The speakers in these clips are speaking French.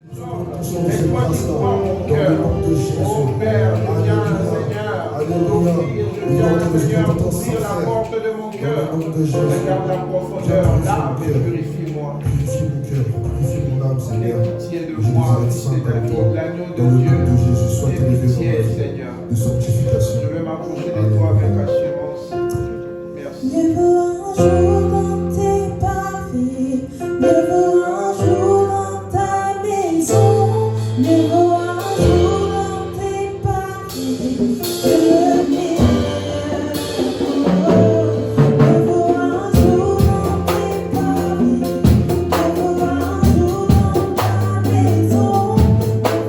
Laisse-moi tu crois mon cœur. Oh Père, je viens, Seigneur, t'offrir, je viens, Seigneur, ouvrir la porte de mon cœur. Regarde la profondeur, l'âme, et purifie-moi. Purifie mon cœur, purifie mon âme, Seigneur. Aie pitié de moi, fils de David, l'agneau de Dieu. Aie pitié, Seigneur. De sanctification. Je vais m'approcher de toi avec assurance. Merci. Me veux un jour dans tes pavés, me veux un jour dans ta maison, me veux un jour dans tes pavés, le meilleur. Me veux un jour dans tes pavés, me veux un jour dans ta maison, me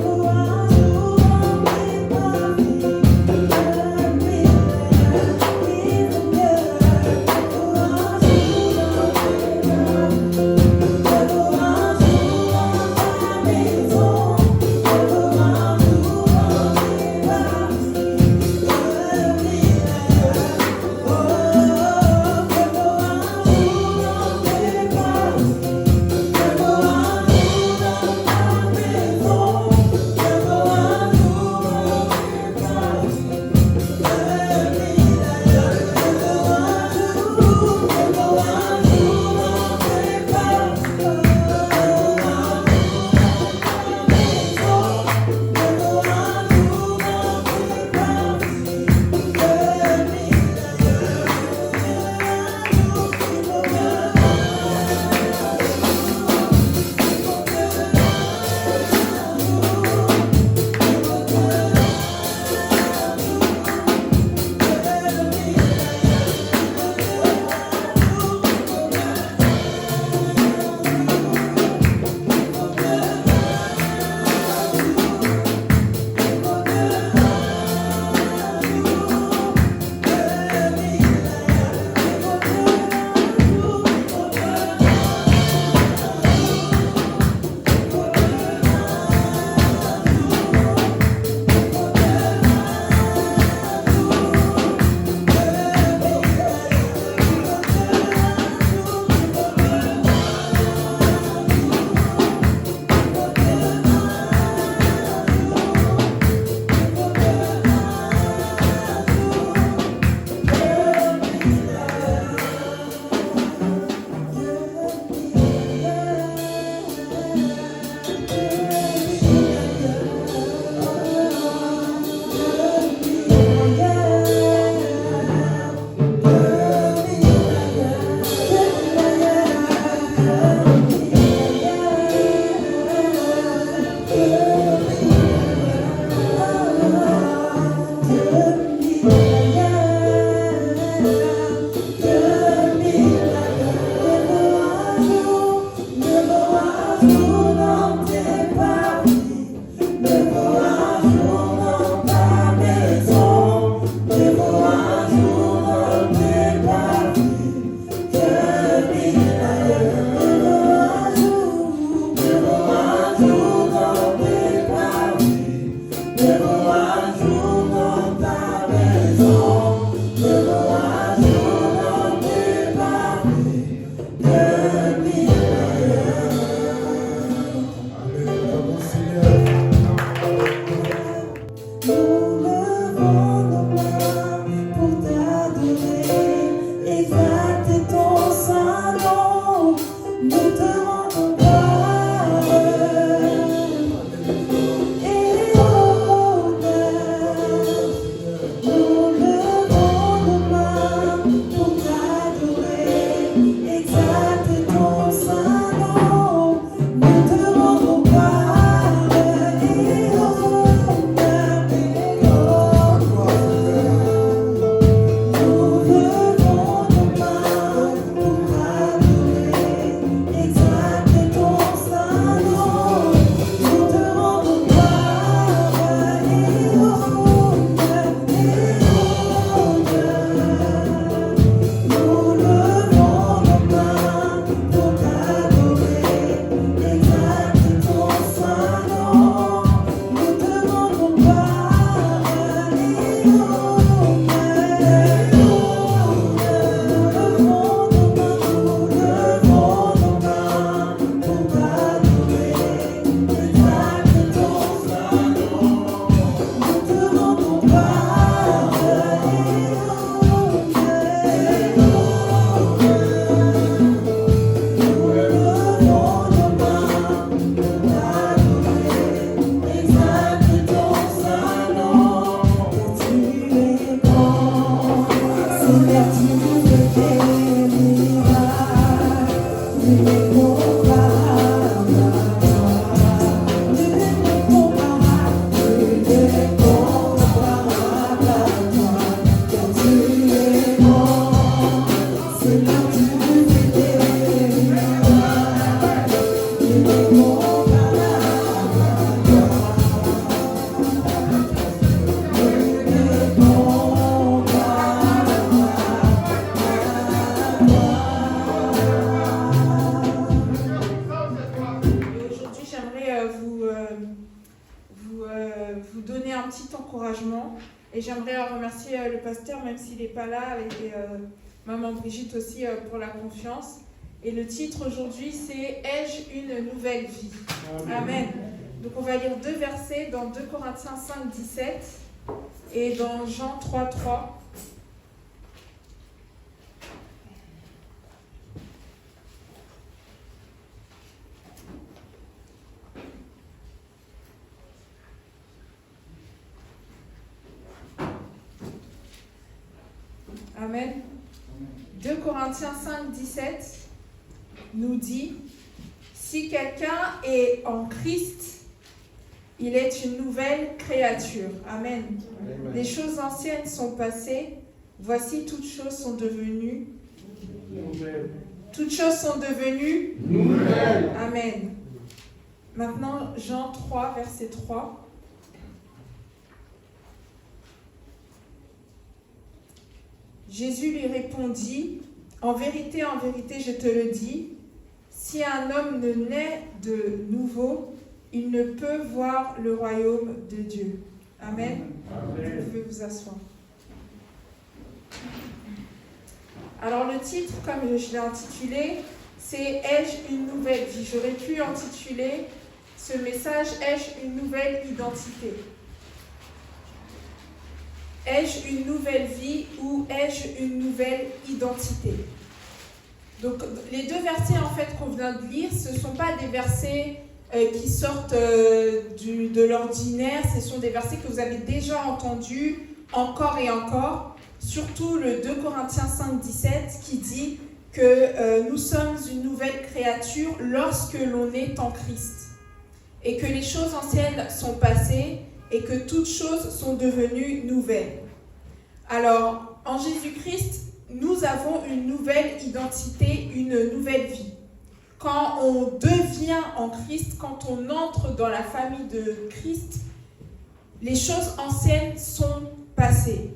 veux un jour dans tes pavés, le meilleur. vous donner un petit encouragement. Et j'aimerais remercier le pasteur, même s'il n'est pas là, et maman Brigitte aussi pour la confiance. Et le titre aujourd'hui, c'est « Ai-je une nouvelle vie ?» Amen. Donc on va lire 2 versets dans 2 Corinthiens 5, 17 et dans Jean 3, 3. Amen. 2 Corinthiens 5, 17 nous dit « Si quelqu'un est en Christ, il est une nouvelle créature. » Amen. Amen. Les choses anciennes sont passées, voici toutes choses sont devenues nouvelles. Toutes choses sont devenues nouvelles. Amen. Maintenant, Jean 3, verset 3. Jésus lui répondit, en vérité, je te le dis, si un homme ne naît de nouveau, il ne peut voir le royaume de Dieu. Amen. Amen. Vous pouvez vous asseoir. Alors le titre, comme je l'ai intitulé, c'est « Ai-je une nouvelle vie ?» J'aurais pu intituler ce message « Ai-je une nouvelle identité ?» Ai-je une nouvelle vie ou ai-je une nouvelle identité? Donc les 2 versets en fait qu'on vient de lire, ce ne sont pas des versets qui sortent de l'ordinaire, ce sont des versets que vous avez déjà entendus encore et encore, surtout le 2 Corinthiens 5, 17 qui dit que nous sommes une nouvelle créature lorsque l'on est en Christ et que les choses anciennes sont passées et que toutes choses sont devenues nouvelles. Alors, en Jésus-Christ, nous avons une nouvelle identité, une nouvelle vie. Quand on devient en Christ, quand on entre dans la famille de Christ, les choses anciennes sont passées.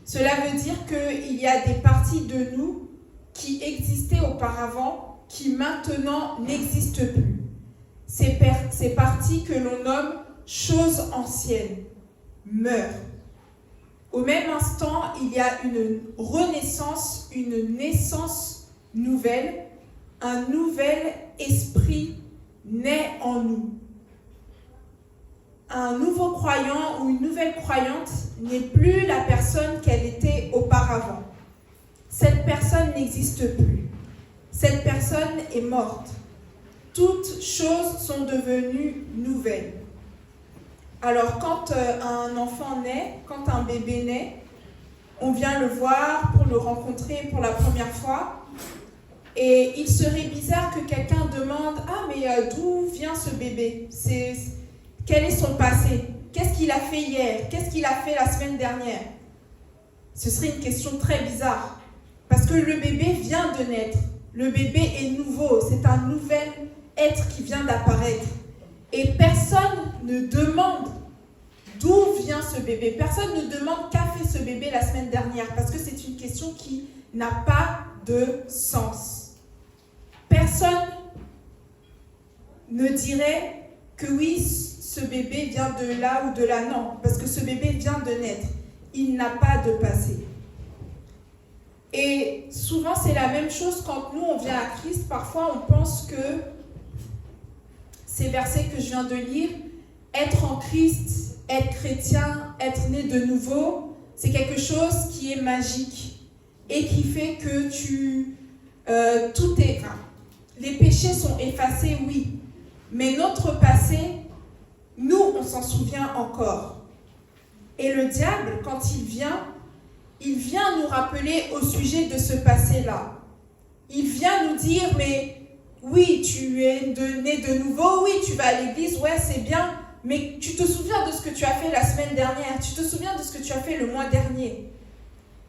Cela veut dire qu'il y a des parties de nous qui existaient auparavant, qui maintenant n'existent plus. Ces parties que l'on nomme choses anciennes meurent. Au même instant, il y a une renaissance, une naissance nouvelle, un nouvel esprit naît en nous. Un nouveau croyant ou une nouvelle croyante n'est plus la personne qu'elle était auparavant. Cette personne n'existe plus. Cette personne est morte. Toutes choses sont devenues nouvelles. Alors, quand un enfant naît, quand un bébé naît, on vient le voir pour le rencontrer pour la première fois. Et il serait bizarre que quelqu'un demande « Ah, mais d'où vient ce bébé ? Quel est son passé ? Qu'est-ce qu'il a fait hier ? Qu'est-ce qu'il a fait la semaine dernière ?» Ce serait une question très bizarre. Parce que le bébé vient de naître. Le bébé est nouveau. C'est un nouvel être qui vient d'apparaître. Et personne ne demande d'où vient ce bébé. Personne ne demande qu'a fait ce bébé la semaine dernière, parce que c'est une question qui n'a pas de sens. Personne ne dirait que oui, ce bébé vient de là ou de là. Non, parce que ce bébé vient de naître. Il n'a pas de passé. Et souvent, c'est la même chose quand nous, on vient à Christ. Parfois, on pense que ces versets que je viens de lire, être en Christ, être chrétien, être né de nouveau, c'est quelque chose qui est magique et qui fait que les péchés sont effacés, oui, mais notre passé, nous, on s'en souvient encore. Et le diable, quand il vient nous rappeler au sujet de ce passé-là. Il vient nous dire, mais oui, tu es né de nouveau, oui, tu vas à l'église, ouais, c'est bien, mais tu te souviens de ce que tu as fait la semaine dernière, tu te souviens de ce que tu as fait le mois dernier.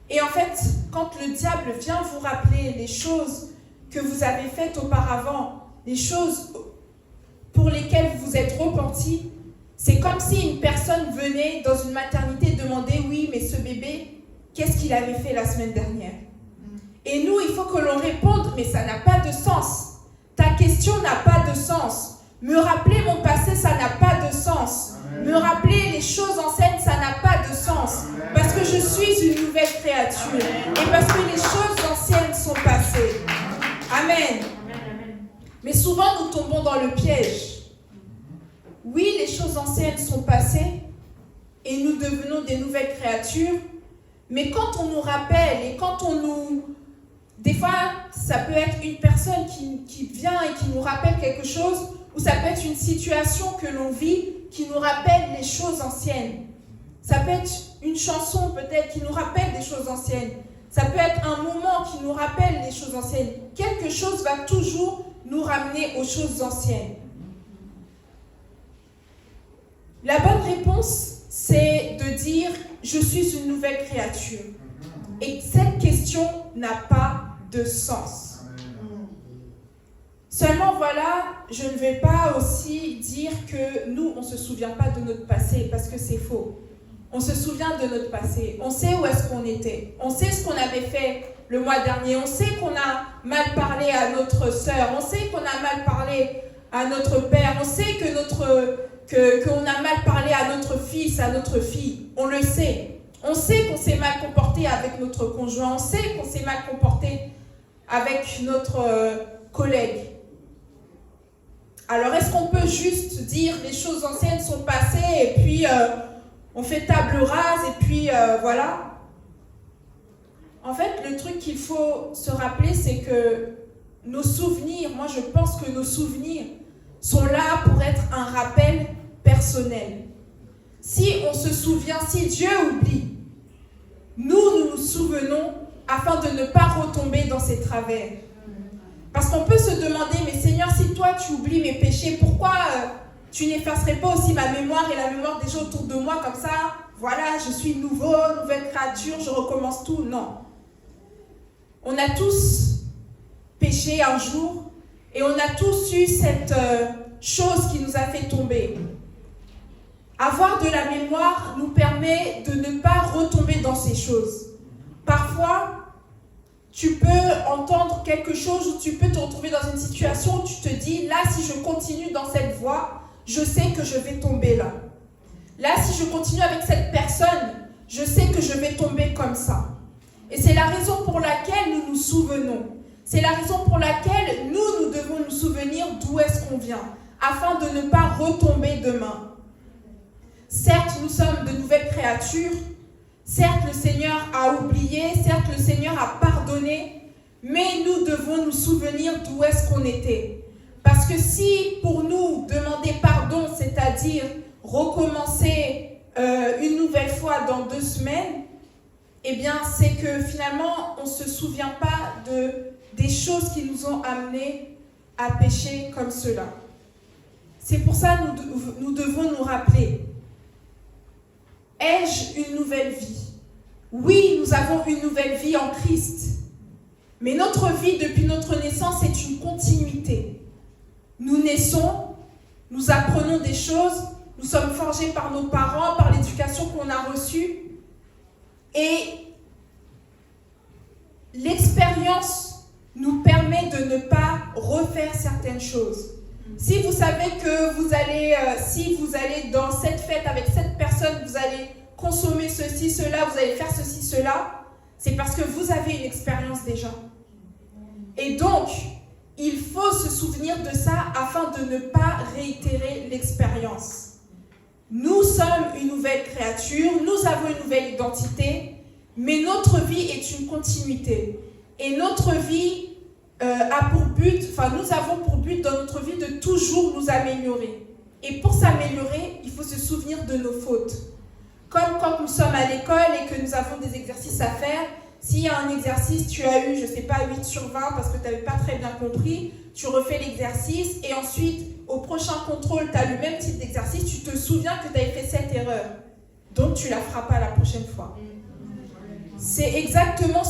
Et en fait, quand le diable vient vous rappeler les choses que vous avez faites auparavant, les choses pour lesquelles vous vous êtes repentis, c'est comme si une personne venait dans une maternité demander, oui, mais ce bébé, qu'est-ce qu'il avait fait la semaine dernière? Et nous, il faut que l'on réponde, mais ça n'a pas de sens. Ta question n'a pas de sens. Me rappeler mon passé, ça n'a pas de sens. Me rappeler les choses anciennes, ça n'a pas de sens. Parce que je suis une nouvelle créature. Et parce que les choses anciennes sont passées. Amen. Mais souvent, nous tombons dans le piège. Oui, les choses anciennes sont passées et nous devenons des nouvelles créatures. Mais quand on nous rappelle et quand on nous... Des fois, ça peut être une personne qui vient et qui nous rappelle quelque chose, ou ça peut être une situation que l'on vit qui nous rappelle les choses anciennes. Ça peut être une chanson peut-être qui nous rappelle des choses anciennes. Ça peut être un moment qui nous rappelle les choses anciennes. Quelque chose va toujours nous ramener aux choses anciennes. La bonne réponse, c'est de dire « Je suis une nouvelle créature ». Et cette question n'a pas de sens. Seulement, voilà, je ne vais pas aussi dire que nous, on ne se souvient pas de notre passé, parce que c'est faux. On se souvient de notre passé. On sait où est-ce qu'on était. On sait ce qu'on avait fait le mois dernier. On sait qu'on a mal parlé à notre sœur. On sait qu'on a mal parlé à notre père. On sait qu'on a mal parlé à notre fils, à notre fille. On le sait. On sait qu'on s'est mal comporté avec notre conjoint. On sait qu'on s'est mal comporté avec notre collègue. Alors, est-ce qu'on peut juste dire les choses anciennes sont passées et puis on fait table rase et puis voilà? En fait, le truc qu'il faut se rappeler, c'est que nos souvenirs, moi je pense que nos souvenirs sont là pour être un rappel personnel. Si on se souvient, si Dieu oublie, nous nous souvenons afin de ne pas retomber dans ses travers. Parce qu'on peut se demander, mais Seigneur, si toi tu oublies mes péchés, pourquoi tu n'effacerais pas aussi ma mémoire et la mémoire des gens autour de moi comme ça? Voilà, je suis nouvelle créature, je recommence tout. Non. On a tous péché un jour et on a tous eu cette chose qui nous a fait tomber. Avoir de la mémoire nous permet de ne pas retomber dans ces choses. Parfois, tu peux entendre quelque chose ou tu peux te retrouver dans une situation où tu te dis, là, si je continue dans cette voie, je sais que je vais tomber là. Là, si je continue avec cette personne, je sais que je vais tomber comme ça. Et c'est la raison pour laquelle nous nous souvenons. C'est la raison pour laquelle nous devons nous souvenir d'où est-ce qu'on vient, afin de ne pas retomber demain. Certes, nous sommes de nouvelles créatures. Certes, le Seigneur a oublié. Certes, le Seigneur a pardonné. Mais nous devons nous souvenir d'où est-ce qu'on était. Parce que si pour nous, demander pardon, c'est-à-dire recommencer une nouvelle fois dans 2 semaines, eh bien, c'est que finalement, on ne se souvient pas des choses qui nous ont amenés à pécher comme cela. C'est pour ça que nous devons nous rappeler. Ai-je une nouvelle vie? Oui, nous avons une nouvelle vie en Christ. Mais notre vie, depuis notre naissance, est une continuité. Nous naissons, nous apprenons des choses, nous sommes forgés par nos parents, par l'éducation qu'on a reçue. Et l'expérience nous permet de ne pas refaire certaines choses. Si vous savez que si vous allez dans cette fête avec cette personne, vous allez consommer ceci, cela, vous allez faire ceci, cela, c'est parce que vous avez une expérience déjà. Et donc, il faut se souvenir de ça afin de ne pas réitérer l'expérience. Nous sommes une nouvelle créature, nous avons une nouvelle identité, mais notre vie est une continuité. Et notre vie nous avons pour but dans notre vie de toujours nous améliorer. Et pour s'améliorer, il faut se souvenir de nos fautes. Comme quand nous sommes à l'école et que nous avons des exercices à faire, s'il y a un exercice, tu as eu, 8 sur 20 parce que tu n'avais pas très bien compris, tu refais l'exercice et ensuite, au prochain contrôle, tu as le même type d'exercice, tu te souviens que tu avais fait cette erreur. Donc, tu ne la feras pas la prochaine fois. C'est exactement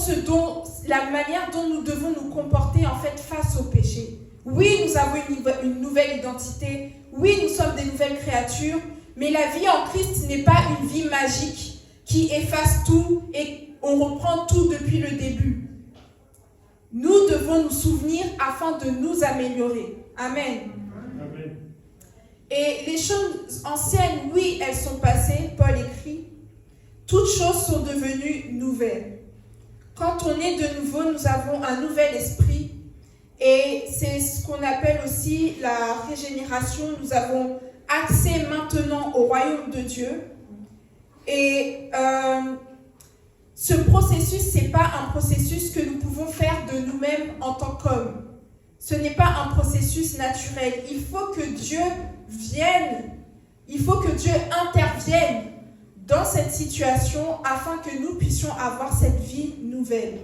la manière dont nous devons nous comporter en fait face au péché. Oui, nous avons une nouvelle identité. Oui, nous sommes des nouvelles créatures. Mais la vie en Christ n'est pas une vie magique qui efface tout et on reprend tout depuis le début. Nous devons nous souvenir afin de nous améliorer. Amen. Amen. Et les choses anciennes, oui, elles sont passées, Paul écrit, toutes choses sont devenues nouvelles. Quand on est de nouveau, nous avons un nouvel esprit et c'est ce qu'on appelle aussi la régénération. Nous avons accès maintenant au royaume de Dieu. Et ce processus, ce n'est pas un processus que nous pouvons faire de nous-mêmes en tant qu'hommes. Ce n'est pas un processus naturel. Il faut que Dieu vienne, il faut que Dieu intervienne dans cette situation afin que nous puissions avoir cette vie nouvelle.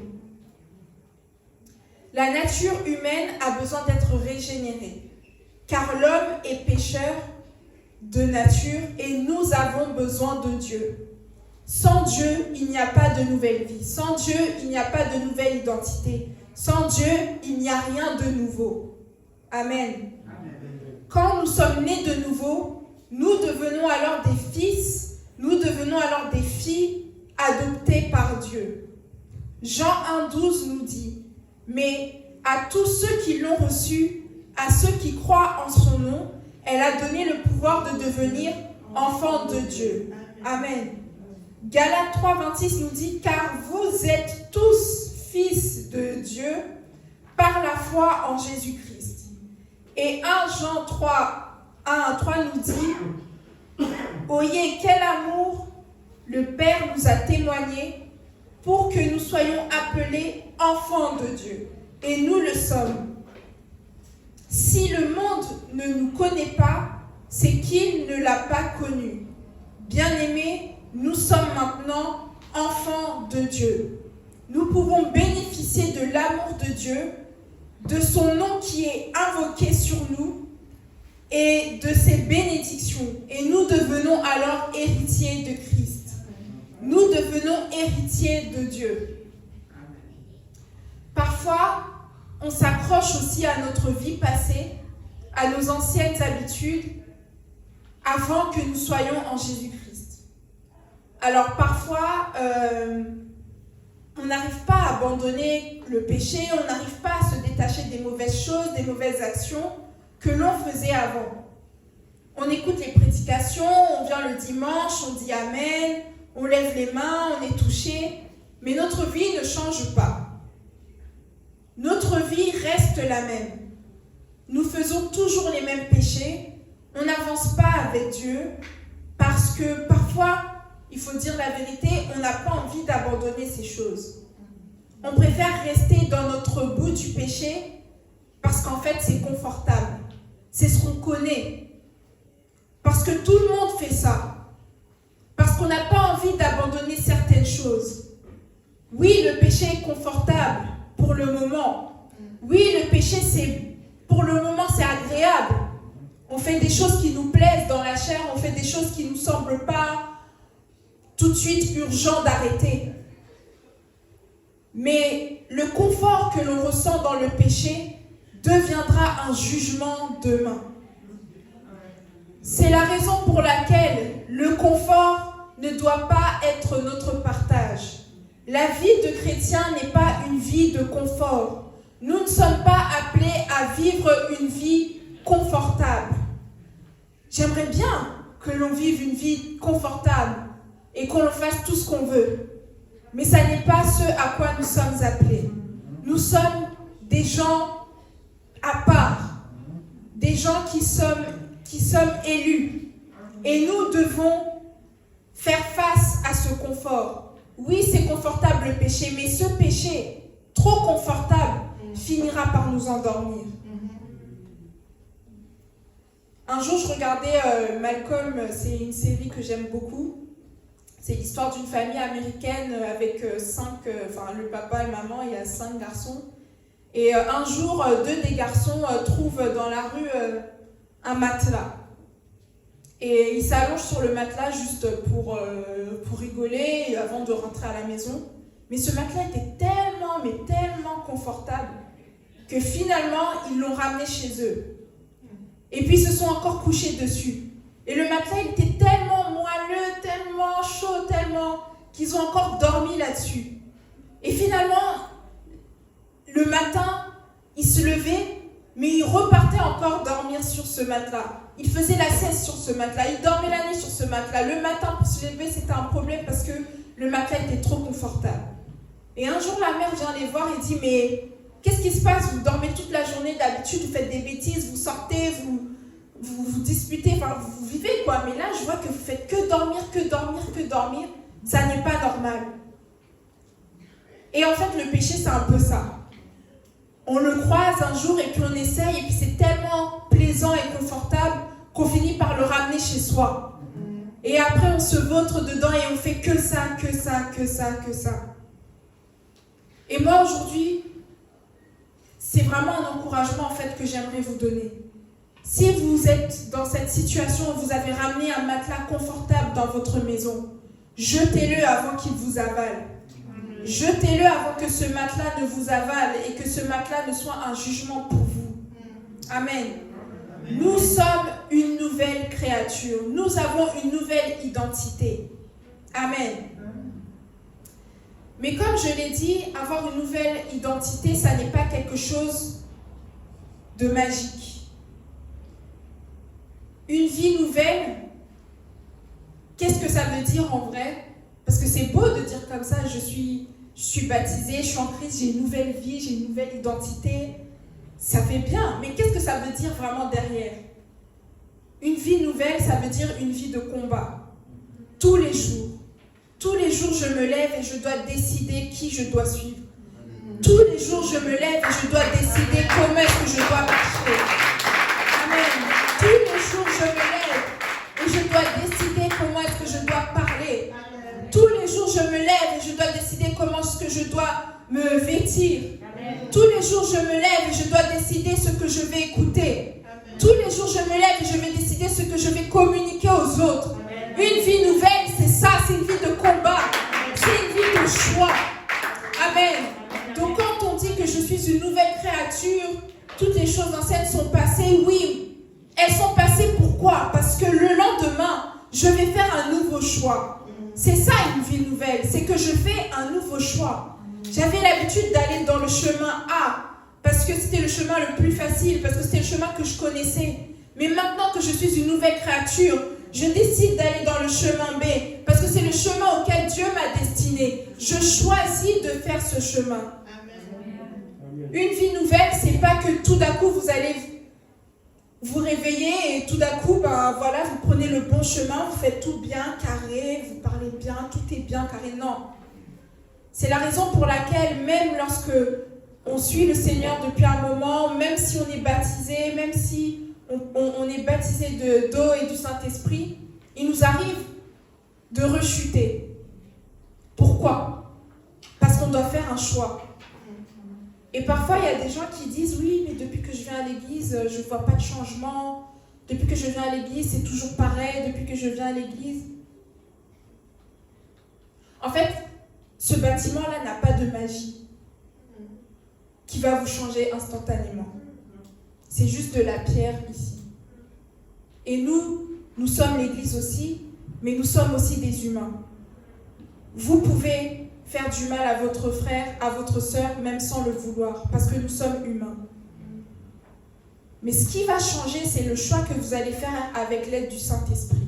La nature humaine a besoin d'être régénérée, car l'homme est pécheur de nature et nous avons besoin de Dieu. Sans Dieu, il n'y a pas de nouvelle vie. Sans Dieu, il n'y a pas de nouvelle identité. Sans Dieu, il n'y a rien de nouveau. Amen. Quand nous sommes nés de nouveau, nous devenons alors des fils, nous devenons alors des filles adoptées par Dieu. Jean 1,12 nous dit, « Mais à tous ceux qui l'ont reçu, à ceux qui croient en son nom, elle a donné le pouvoir de devenir enfants de Dieu. » Amen. Galates 3,26 nous dit, « Car vous êtes tous fils de Dieu par la foi en Jésus-Christ. » Et 1 Jean 3 nous dit, « Oyez quel amour le Père nous a témoigné pour que nous soyons appelés enfants de Dieu. Et nous le sommes. Si le monde ne nous connaît pas, c'est qu'il ne l'a pas connu. Bien-aimés, nous sommes maintenant enfants de Dieu. Nous pouvons bénéficier de l'amour de Dieu, de son nom qui est invoqué sur nous et de ses bénédictions. Et nous devenons alors héritiers de Christ. Nous devenons héritiers de Dieu. Parfois, on s'accroche aussi à notre vie passée, à nos anciennes habitudes, avant que nous soyons en Jésus-Christ. Alors parfois, on n'arrive pas à abandonner le péché, on n'arrive pas à se détacher des mauvaises choses, des mauvaises actions que l'on faisait avant. On écoute les prédications, on vient le dimanche, on dit Amen, on lève les mains, on est touché, mais notre vie ne change pas. Notre vie reste la même. Nous faisons toujours les mêmes péchés, on n'avance pas avec Dieu, parce que parfois, il faut dire la vérité, on n'a pas envie d'abandonner ces choses. On préfère rester dans notre bout du péché parce qu'en fait, c'est confortable. C'est ce qu'on connaît. Parce que tout le monde fait ça. Parce qu'on n'a pas envie d'abandonner certaines choses. Oui, le péché est confortable pour le moment. Oui, le péché, pour le moment, c'est agréable. On fait des choses qui nous plaisent dans la chair, on fait des choses qui ne nous semblent pas tout de suite urgent d'arrêter. Mais le confort que l'on ressent dans le péché deviendra un jugement demain. C'est la raison pour laquelle le confort ne doit pas être notre partage. La vie de chrétien n'est pas une vie de confort. Nous ne sommes pas appelés à vivre une vie confortable. J'aimerais bien que l'on vive une vie confortable et qu'on fasse tout ce qu'on veut. Mais ça n'est pas ce à quoi nous sommes appelés. Nous sommes des gens à part, des gens qui sommes élus. Et nous devons faire face à ce confort. Oui, c'est confortable le péché, mais ce péché, trop confortable, finira par nous endormir. Un jour, je regardais Malcolm, c'est une série que j'aime beaucoup. C'est l'histoire d'une famille américaine avec le papa et maman, il y a 5 garçons. Et un jour, 2 des garçons trouvent dans la rue un matelas. Et ils s'allongent sur le matelas juste pour rigoler avant de rentrer à la maison. Mais ce matelas était tellement confortable que finalement, ils l'ont ramené chez eux. Et puis, ils se sont encore couchés dessus. Et le matelas, il était tellement moelleux, tellement chaud, qu'ils ont encore dormi là-dessus. Et finalement, le matin, ils se levaient mais il repartait encore dormir sur ce matelas. Il faisait la sieste sur ce matelas, il dormait la nuit sur ce matelas. Le matin, pour se lever, c'était un problème parce que le matelas était trop confortable. Et un jour, la mère vient les voir et dit, mais qu'est-ce qui se passe? Vous dormez toute la journée, d'habitude, vous faites des bêtises, vous sortez, vous disputez, enfin, vous vivez quoi. Mais là, je vois que vous faites que dormir. Ça n'est pas normal. Et en fait, le péché, c'est un peu ça. On le croise un jour et puis on essaye et puis c'est tellement plaisant et confortable qu'on finit par le ramener chez soi. Et après, on se vautre dedans et on fait que ça. Et moi, aujourd'hui, c'est vraiment un encouragement en fait que j'aimerais vous donner. Si vous êtes dans cette situation où vous avez ramené un matelas confortable dans votre maison, jetez-le avant qu'il vous avale. Jetez-le avant que ce matelas ne vous avale et que ce matelas ne soit un jugement pour vous. Amen. Nous sommes une nouvelle créature. Nous avons une nouvelle identité. Amen. Mais comme je l'ai dit, avoir une nouvelle identité, ça n'est pas quelque chose de magique. Une vie nouvelle, qu'est-ce que ça veut dire en vrai? Parce que c'est beau de dire comme ça, je suis baptisée, je suis en Christ, j'ai une nouvelle vie, j'ai une nouvelle identité. Ça fait bien, mais qu'est-ce que ça veut dire vraiment derrière? Une vie nouvelle, ça veut dire une vie de combat. Tous les jours. Tous les jours, je me lève et je dois décider qui je dois suivre. Tous les jours, je me lève et je dois décider comment est-ce que je dois marcher. Amen. Tous les jours, je me lève et je dois décider comment est-ce que je dois parler. Tous les jours, je me lève et je dois décider comment est-ce que je dois me vêtir. Tous les jours, je me lève et je dois décider ce que je vais écouter. Tous les jours, je me lève et je vais décider ce que je vais communiquer aux autres. Une vie nouvelle, c'est ça, c'est une vie de combat. C'est une vie de choix. Amen. Donc quand on dit que je suis une nouvelle créature, toutes les choses anciennes sont passées, oui. Elles sont passées pourquoi? Parce que le lendemain, je vais faire un nouveau choix. C'est ça une vie nouvelle, c'est que je fais un nouveau choix. J'avais l'habitude d'aller dans le chemin A, parce que c'était le chemin le plus facile, parce que c'était le chemin que je connaissais. Mais maintenant que je suis une nouvelle créature, je décide d'aller dans le chemin B, parce que c'est le chemin auquel Dieu m'a destiné. Je choisis de faire ce chemin. Une vie nouvelle, c'est pas que tout d'un coup vous allez vous réveiller et tout d'un coup, voilà, vous prenez le bon chemin, vous faites tout bien, carré, vous parlez bien, tout est bien, carré. Non. C'est la raison pour laquelle, même lorsque on suit le Seigneur depuis un moment, même si on est baptisé, même si on est baptisé d'eau et du Saint-Esprit, il nous arrive de rechuter. Pourquoi? Parce qu'on doit faire un choix. Et parfois, il y a des gens qui disent « Oui, mais depuis que je viens à l'église, je ne vois pas de changement. Depuis que je viens à l'église, c'est toujours pareil. Depuis que je viens à l'église. » En fait, ce bâtiment-là n'a pas de magie qui va vous changer instantanément. C'est juste de la pierre ici. Et nous sommes l'église aussi, mais nous sommes aussi des humains. Vous pouvez faire du mal à votre frère, à votre sœur, même sans le vouloir, parce que nous sommes humains. Mais ce qui va changer, c'est le choix que vous allez faire avec l'aide du Saint-Esprit.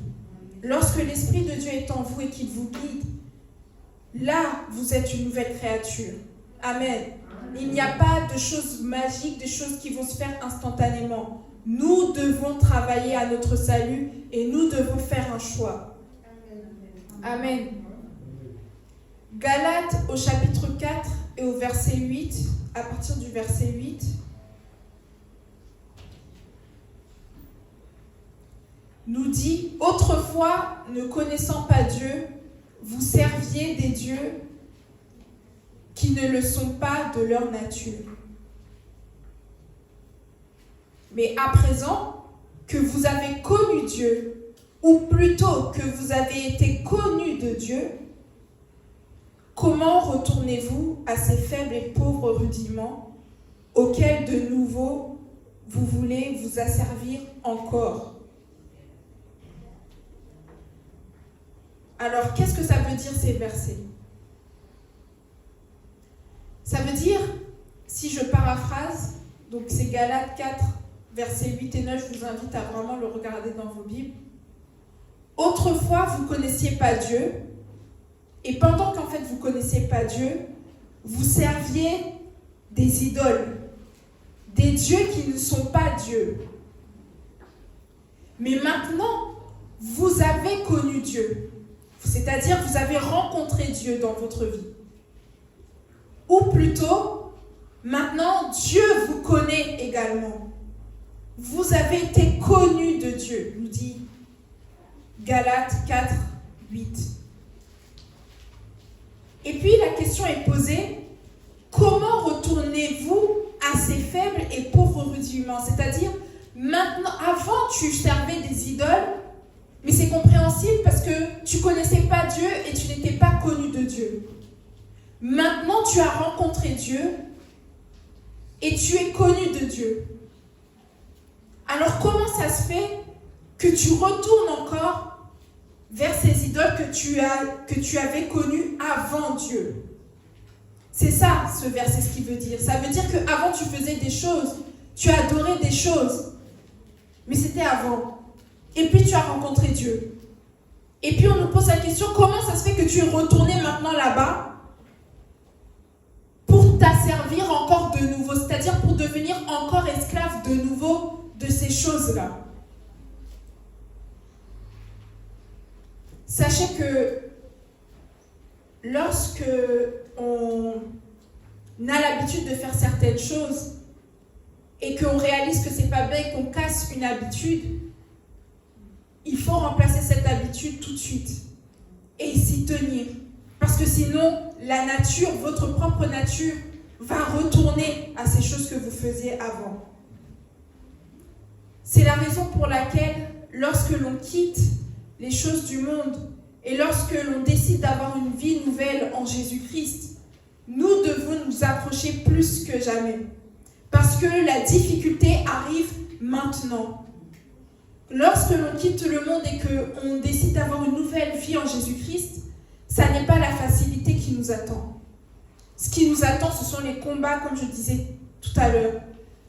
Lorsque l'Esprit de Dieu est en vous et qu'il vous guide, là, vous êtes une nouvelle créature. Amen. Il n'y a pas de choses magiques, de choses qui vont se faire instantanément. Nous devons travailler à notre salut et nous devons faire un choix. Amen. Galates au chapitre 4 et au verset 8, à partir du verset 8. Nous dit, « Autrefois, ne connaissant pas Dieu, vous serviez des dieux qui ne le sont pas de leur nature. Mais à présent que vous avez connu Dieu, ou plutôt que vous avez été connus de Dieu, comment retournez-vous à ces faibles et pauvres rudiments auxquels de nouveau vous voulez vous asservir encore? » Alors, qu'est-ce que ça veut dire ces versets? Ça veut dire, si je paraphrase, Donc c'est Galates 4, versets 8 et 9, je vous invite à vraiment le regarder dans vos Bibles. Autrefois, vous ne connaissiez pas Dieu, et pendant qu'en fait vous ne connaissiez pas Dieu, vous serviez des idoles, des dieux qui ne sont pas Dieu. Mais maintenant, vous avez connu Dieu, c'est-à-dire vous avez rencontré Dieu dans votre vie. Ou plutôt, maintenant, Dieu vous connaît également. Vous avez été connus de Dieu, nous dit Galates 4, 8. Et puis la question est posée, comment retournez-vous à ces faibles et pauvres rudiments? C'est-à-dire, maintenant, avant tu servais des idoles, mais c'est compréhensible parce que tu ne connaissais pas Dieu et tu n'étais pas connu de Dieu. Maintenant, tu as rencontré Dieu et tu es connu de Dieu. Alors, comment ça se fait que tu retournes encore vers ces idoles que tu avais connues avant Dieu? C'est ça, ce verset, ce qu'il veut dire. Ça veut dire qu'avant, tu faisais des choses, tu adorais des choses, mais c'était avant. Et puis, tu as rencontré Dieu. Et puis, on nous pose la question, comment ça se fait que tu es retourné maintenant là-bas pour t'asservir encore de nouveau, c'est-à-dire pour devenir encore esclave de nouveau de ces choses-là? Sachez que lorsque on a l'habitude de faire certaines choses et qu'on réalise que c'est pas bien et qu'on casse une habitude, il faut remplacer cette habitude tout de suite et s'y tenir. Parce que sinon, la nature, votre propre nature, va retourner à ces choses que vous faisiez avant. C'est la raison pour laquelle, lorsque l'on quitte les choses du monde et lorsque l'on décide d'avoir une vie nouvelle en Jésus-Christ, nous devons nous approcher plus que jamais. Parce que la difficulté arrive maintenant. Lorsque l'on quitte le monde et qu'on décide d'avoir une nouvelle vie en Jésus-Christ, ça n'est pas la facilité qui nous attend. Ce qui nous attend, ce sont les combats, comme je disais tout à l'heure.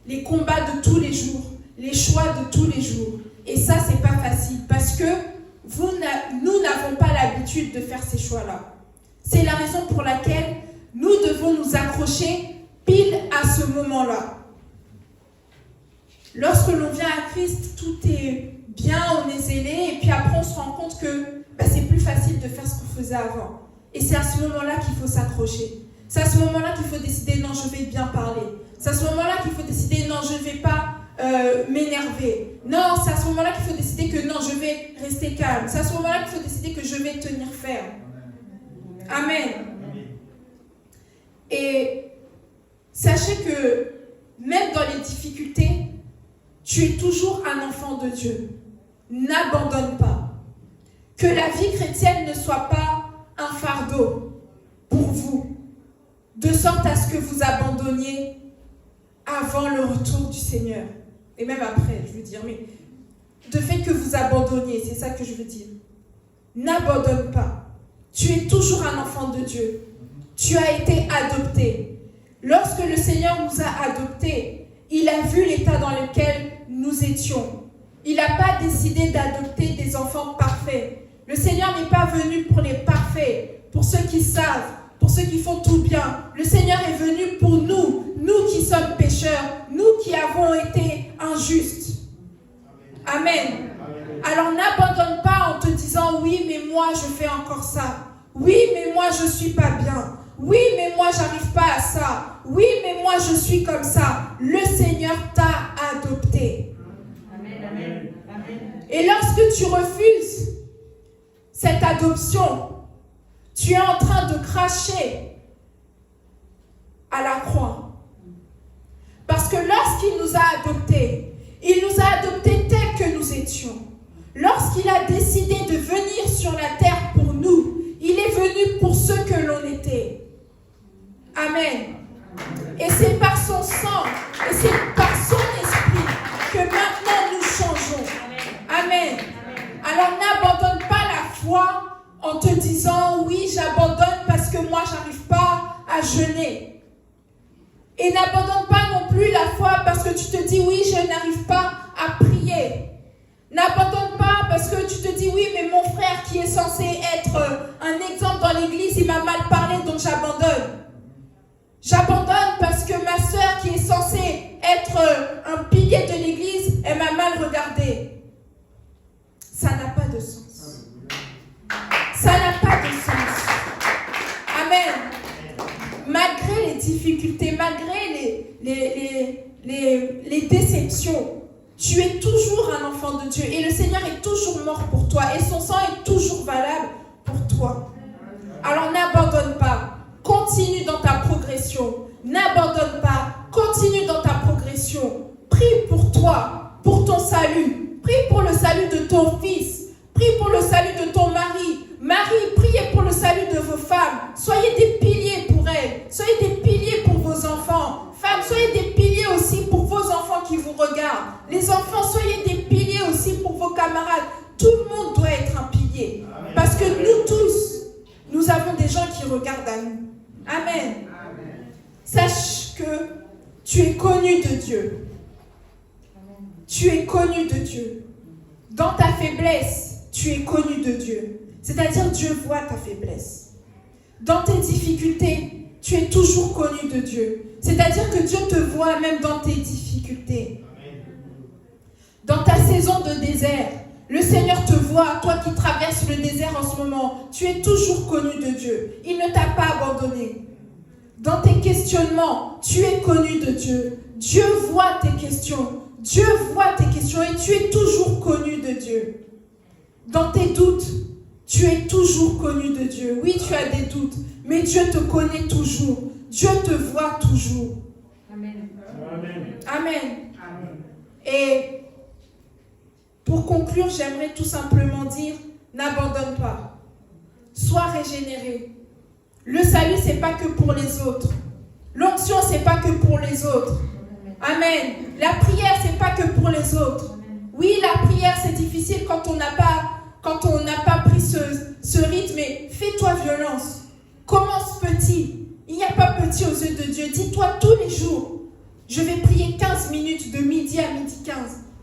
Les combats de tous les jours, les choix de tous les jours. Et ça, c'est pas facile parce que nous n'avons pas l'habitude de faire ces choix-là. C'est la raison pour laquelle nous devons nous accrocher pile à ce moment-là. Lorsque l'on vient à Christ, tout est bien, on est zélé, et puis après on se rend compte que c'est plus facile de faire ce qu'on faisait avant. Et c'est à ce moment-là qu'il faut s'accrocher. C'est à ce moment-là qu'il faut décider, non, je vais bien parler. C'est à ce moment-là qu'il faut décider, non, je ne vais pas m'énerver. Non, c'est à ce moment-là qu'il faut décider que non, je vais rester calme. C'est à ce moment-là qu'il faut décider que je vais tenir ferme. Amen. Et sachez que même dans les difficultés, tu es toujours un enfant de Dieu. N'abandonne pas. Que la vie chrétienne ne soit pas un fardeau pour vous, de sorte à ce que vous abandonniez avant le retour du Seigneur. Et même après, je veux dire, mais de fait que vous abandonniez, c'est ça que je veux dire. N'abandonne pas. Tu es toujours un enfant de Dieu. Tu as été adopté. Lorsque le Seigneur nous a adoptés, il a vu l'état dans lequel nous étions. Il n'a pas décidé d'adopter des enfants parfaits. Le Seigneur n'est pas venu pour les parfaits, pour ceux qui savent, pour ceux qui font tout bien. Le Seigneur est venu pour nous, nous qui sommes pécheurs, nous qui avons été injustes. Amen. Alors n'abandonne pas en te disant, oui, mais moi je fais encore ça. Oui, mais moi je suis pas bien. Oui, mais moi j'arrive pas à ça. Oui, mais moi je suis comme ça. Le Seigneur t'a adopté. Amen, amen, amen. Et lorsque tu refuses cette adoption, tu es en train de cracher à la croix. Parce que lorsqu'il nous a adoptés, il nous a adoptés tels que nous étions. Lorsqu'il a décidé de venir sur la terre pour nous, il est venu pour ce que l'on était. Amen. Et c'est par son sang, et c'est par son esprit que maintenant nous changeons. Amen. Alors n'abandonne pas la foi en te disant, oui, j'abandonne parce que moi, j'arrive pas à jeûner. Et n'abandonne pas non plus la foi parce que tu te dis oui, je n'arrive pas à prier. N'abandonne pas parce que tu te dis oui, mais mon frère qui est censé être un exemple dans l'église, il m'a mal parlé, donc j'abandonne. J'abandonne parce que ma sœur qui est censée être un pilier de l'église, elle m'a mal regardé. Ça n'a pas de sens. Ça n'a pas de sens. Amen. Malgré les difficultés, malgré les déceptions, tu es toujours un enfant de Dieu et le Seigneur est toujours mort pour toi et son sang est toujours valable pour toi. Alors n'abandonne pas, continue dans ta progression. N'abandonne pas, continue dans ta progression. Prie pour toi, pour ton salut. Prie pour le salut de ton fils. Prie pour le salut de ton mari. Marie, priez pour le salut de vos femmes. Soyez des piliers pour elles. Soyez des piliers pour vos enfants. Femmes, soyez des piliers aussi pour vos enfants qui vous regardent. Les enfants, soyez des piliers aussi pour vos camarades. Tout le monde doit être un pilier. Amen. Parce que nous tous, nous avons des gens qui regardent à nous. Amen. Amen. Sache que tu es connu de Dieu. Tu es connu de Dieu. Dans ta faiblesse, tu es connu de Dieu. C'est-à-dire Dieu voit ta faiblesse. Dans tes difficultés, tu es toujours connu de Dieu. C'est-à-dire que Dieu te voit même dans tes difficultés. Dans ta saison de désert, le Seigneur te voit, toi qui traverses le désert en ce moment. Tu es toujours connu de Dieu. Il ne t'a pas abandonné. Dans tes questionnements, tu es connu de Dieu. Dieu voit tes questions. Dieu voit tes questions et tu es toujours connu de Dieu. Dans tes doutes, tu es toujours connu de Dieu. Oui, tu as des doutes, mais Dieu te connaît toujours. Dieu te voit toujours. Amen. Amen. Amen. Et pour conclure, j'aimerais tout simplement dire, n'abandonne pas. Sois régénéré. Le salut, ce n'est pas que pour les autres. L'onction, ce n'est pas que pour les autres. Amen. La prière, ce n'est pas que pour les autres. Oui, la prière, c'est difficile quand on n'a pas pris ce rythme, mais fais-toi violence. Commence petit. Il n'y a pas petit aux yeux de Dieu. Dis-toi tous les jours, je vais prier 15 minutes de midi à midi 15.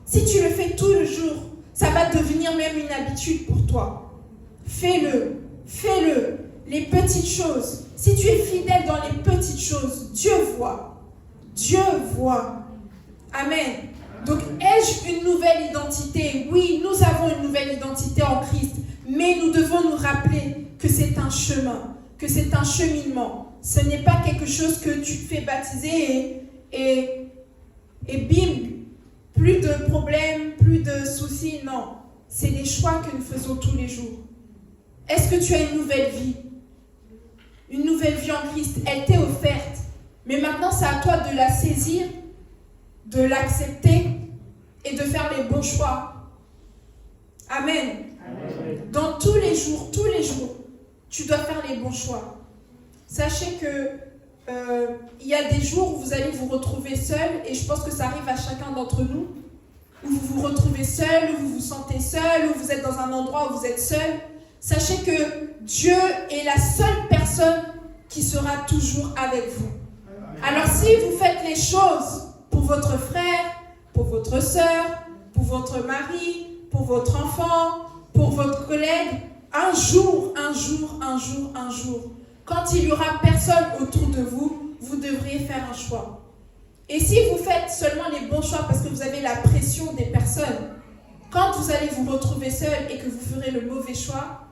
Si tu le fais tous les jours, ça va devenir même une habitude pour toi. Fais-le. Fais-le. Les petites choses. Si tu es fidèle dans les petites choses, Dieu voit. Dieu voit. Amen. Donc, ai-je une nouvelle identité? Oui, nous avons une nouvelle identité en Christ. Mais nous devons nous rappeler que c'est un chemin, que c'est un cheminement. Ce n'est pas quelque chose que tu te fais baptiser et bim, plus de problèmes, plus de soucis. Non, c'est des choix que nous faisons tous les jours. Est-ce que tu as une nouvelle vie? Une nouvelle vie en Christ, elle t'est offerte. Mais maintenant, c'est à toi de la saisir, de l'accepter et de faire les bons choix. Amen. Amen. Dans tous les jours, tu dois faire les bons choix. Sachez que il y a des jours où vous allez vous retrouver seul, et je pense que ça arrive à chacun d'entre nous, où vous vous retrouvez seul, où vous vous sentez seul, où vous êtes dans un endroit où vous êtes seul. Sachez que Dieu est la seule personne qui sera toujours avec vous. Alors si vous faites les choses pour votre frère, pour votre sœur, pour votre mari, pour votre enfant, pour votre collègue, un jour, quand il y aura personne autour de vous, vous devriez faire un choix. Et si vous faites seulement les bons choix parce que vous avez la pression des personnes, quand vous allez vous retrouver seul et que vous ferez le mauvais choix,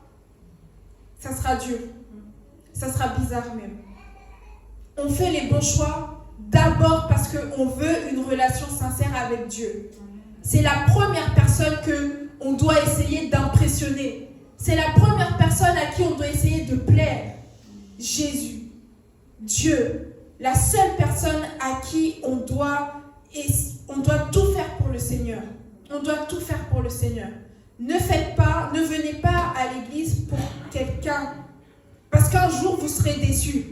ça sera dur. Ça sera bizarre même. On fait les bons choix d'abord parce qu'on veut une relation sincère avec Dieu. C'est la première personne qu'on doit essayer d'impressionner. C'est la première personne à qui on doit essayer de plaire. Jésus, Dieu, la seule personne à qui on doit tout faire pour le Seigneur. On doit tout faire pour le Seigneur. Ne venez pas à l'église pour quelqu'un, parce qu'un jour vous serez déçus.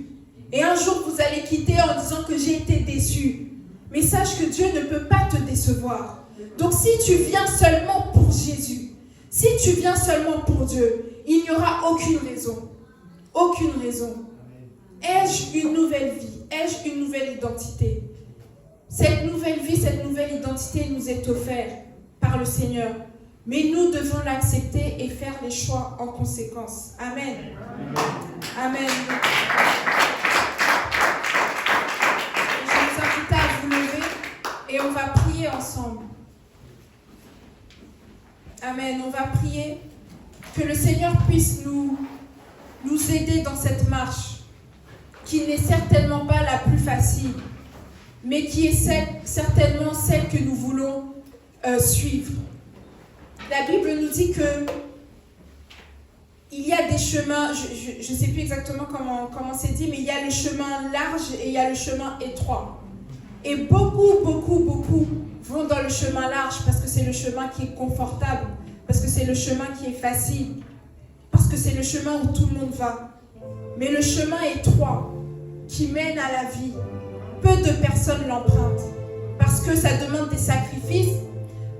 Et un jour vous allez quitter en disant que j'ai été déçu. Mais sache que Dieu ne peut pas te décevoir. Donc si tu viens seulement pour Jésus, si tu viens seulement pour Dieu, il n'y aura aucune raison. Aucune raison. Ai-je une nouvelle vie? ai-je une nouvelle identité? Cette nouvelle vie, cette nouvelle identité nous est offerte par le Seigneur. Mais nous devons l'accepter et faire les choix en conséquence. Amen. Amen. Je vous invite à vous lever et on va prier ensemble. Amen. On va prier que le Seigneur puisse nous aider dans cette marche qui n'est certainement pas la plus facile, mais qui est certainement celle que nous voulons suivre. La Bible nous dit que il y a des chemins, je ne sais plus exactement comment c'est dit, mais il y a le chemin large et il y a le chemin étroit. Et beaucoup vont dans le chemin large parce que c'est le chemin qui est confortable, parce que c'est le chemin qui est facile, parce que c'est le chemin où tout le monde va. Mais le chemin étroit qui mène à la vie, peu de personnes l'empruntent parce que ça demande des sacrifices,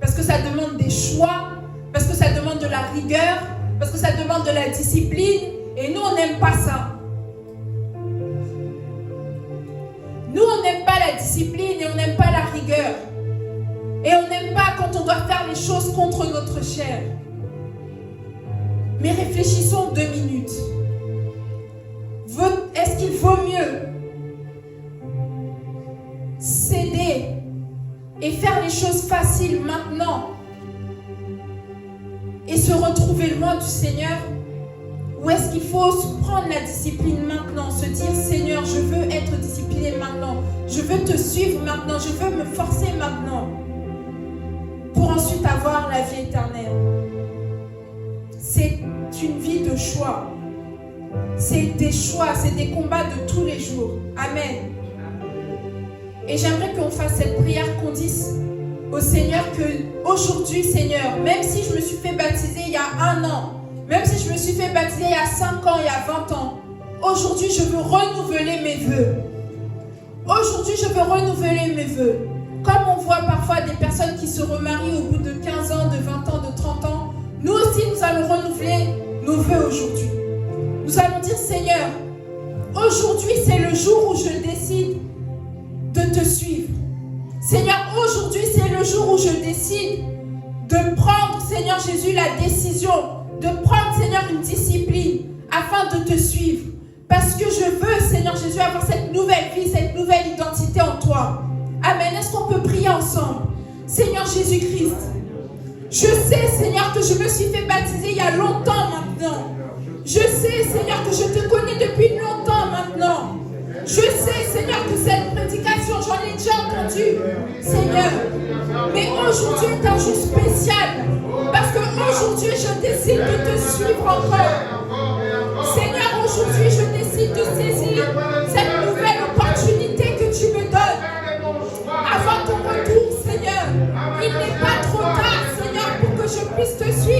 parce que ça demande des choix, parce que ça demande de la rigueur, parce que ça demande de la discipline. Et nous, on n'aime pas ça. Nous, on n'aime pas la discipline et on n'aime pas la rigueur. Et on n'aime pas quand on doit faire les choses contre notre chair. Mais réfléchissons 2 minutes. Est-ce qu'il vaut mieux céder et faire les choses faciles maintenant et se retrouver loin du Seigneur? Ou est-ce qu'il faut prendre la discipline maintenant, se dire Seigneur, je veux être discipliné maintenant, je veux te suivre maintenant, je veux me forcer maintenant pour ensuite avoir la vie éternelle? C'est une vie de choix. C'est des choix, c'est des combats de tous les jours. Amen. Et j'aimerais qu'on fasse cette prière, qu'on dise au Seigneur que aujourd'hui, Seigneur, même si je me suis fait baptiser il y a 1 an, même si je me suis fait baptiser il y a 5 ans, il y a 20 ans, aujourd'hui, je veux renouveler mes vœux. Aujourd'hui, je veux renouveler mes vœux. Comme on voit parfois des personnes qui se remarient au bout de 15 ans, de 20 ans, de 30 ans, nous aussi, nous allons renouveler nos vœux aujourd'hui. Nous allons dire, Seigneur, aujourd'hui, c'est le jour où je décide de te suivre. Seigneur, aujourd'hui, c'est le jour où je décide de prendre, Seigneur Jésus, la décision de prendre, Seigneur, une discipline afin de te suivre. Parce que je veux, Seigneur Jésus, avoir cette nouvelle vie, cette nouvelle identité en toi. Amen. Est-ce qu'on peut prier ensemble? Seigneur Jésus-Christ, je sais, Seigneur, que je me suis fait baptiser il y a longtemps maintenant. Je sais, Seigneur, que je te connais depuis longtemps maintenant. Je sais, Seigneur, que cette prédication, j'en ai déjà entendu, Seigneur. Mais aujourd'hui est un jour spécial. Parce qu'aujourd'hui, je décide de te suivre encore. Seigneur, aujourd'hui, je décide de saisir cette nouvelle opportunité que tu me donnes. Avant ton retour, Seigneur, il n'est pas trop tard, Seigneur, pour que je puisse te suivre.